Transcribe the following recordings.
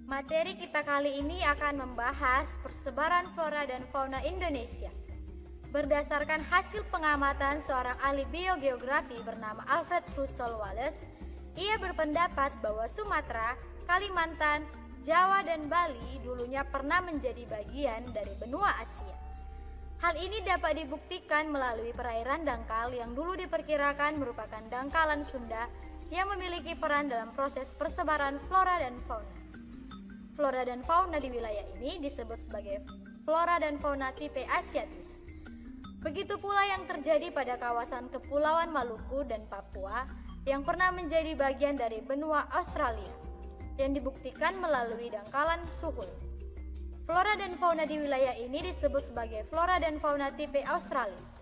Materi kita kali ini akan membahas persebaran flora dan fauna Indonesia. Berdasarkan hasil pengamatan seorang ahli biogeografi bernama Alfred Russel Wallace, ia berpendapat bahwa Sumatera, Kalimantan, Jawa, dan Bali dulunya pernah menjadi bagian dari benua Asia. Hal ini dapat dibuktikan melalui perairan dangkal yang dulu diperkirakan merupakan dangkalan Sunda yang memiliki peran dalam proses persebaran flora dan fauna. Flora dan fauna di wilayah ini disebut sebagai flora dan fauna tipe Asiatis. Begitu pula yang terjadi pada kawasan Kepulauan Maluku dan Papua yang pernah menjadi bagian dari benua Australia, yang dibuktikan melalui dangkalan Suhul. Flora dan fauna di wilayah ini disebut sebagai flora dan fauna tipe Australis.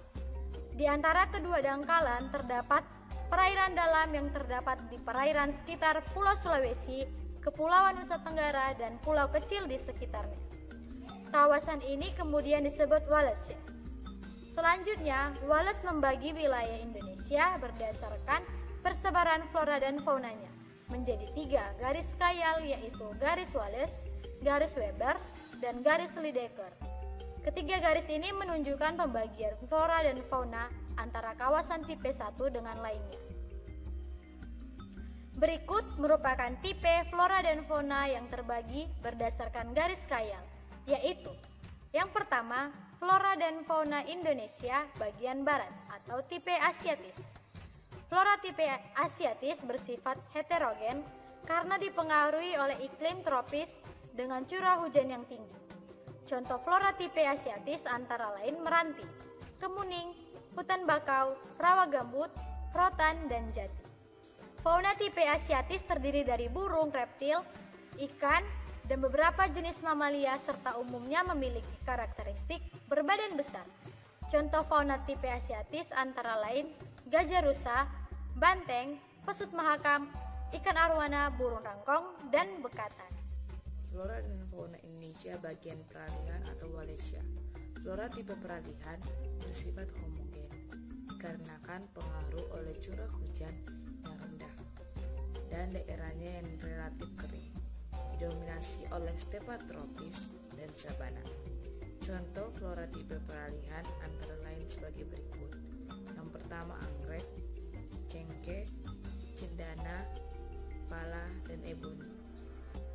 Di antara kedua dangkalan terdapat perairan dalam yang terdapat di perairan sekitar Pulau Sulawesi, Kepulauan Nusa Tenggara, dan pulau kecil di sekitarnya. Kawasan ini kemudian disebut Wallacea. Selanjutnya, Wallace membagi wilayah Indonesia berdasarkan persebaran flora dan faunanya menjadi 3 garis skayal, yaitu garis Wallace, garis Weber, dan garis Lydekker. Ketiga garis ini menunjukkan pembagian flora dan fauna antara kawasan tipe 1 dengan lainnya. Berikut merupakan tipe flora dan fauna yang terbagi berdasarkan garis skayal, yaitu yang pertama, flora dan fauna Indonesia bagian barat atau tipe Asiatis. Flora tipe Asiatis bersifat heterogen karena dipengaruhi oleh iklim tropis dengan curah hujan yang tinggi. Contoh flora tipe Asiatis antara lain meranti, kemuning, hutan bakau, rawa gambut, rotan, dan jati. Fauna tipe Asiatis terdiri dari burung, reptil, ikan, dan beberapa jenis mamalia serta umumnya memiliki karakteristik berbadan besar. Contoh fauna tipe Asiatis antara lain gajah rusa, banteng, pesut mahakam, ikan arwana, burung rangkong, dan bekatan. Flora dan fauna Indonesia bagian peralihan atau Wallacea. Flora tipe peralihan bersifat homogen dikarenakan pengaruh oleh curah hujan yang rendah dan daerahnya yang relatif kering, didominasi oleh stepa tropis dan sabana. Contoh flora tipe peralihan antara lain sebagai berikut. Yang pertama anggrek, cengkeh, cendana, pala, dan eboni.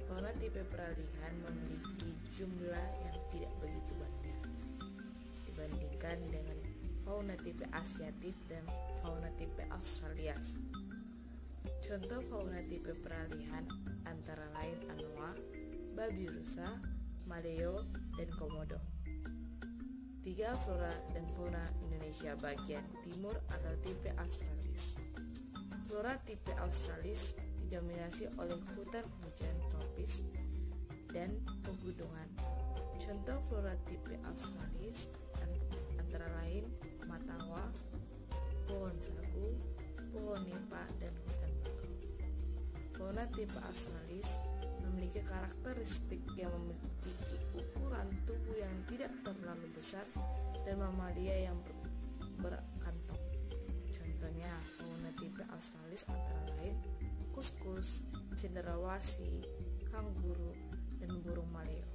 Fauna tipe peralihan memiliki jumlah yang tidak begitu banyak dibandingkan dengan fauna tipe Asiatis dan fauna tipe Australis. Contoh fauna tipe peralihan antara lain anoa, babi rusa, maleo, dan komodo. 3 flora dan fauna Indonesia bagian timur atau tipe Australis. Flora tipe Australis didominasi oleh hutan hujan tropis dan pegunungan. Contoh flora tipe Australis antara lain matawa, pohon sagu, pohon nipah, dan hutan bakau. Fauna tipe Australis memiliki karakteristik yang memiliki ukuran tubuh yang tidak terlalu besar dan mamalia yang berkantong. Contohnya fauna tipe Australis antara lain kuskus, cendrawasih, kanguru, dan burung maleo.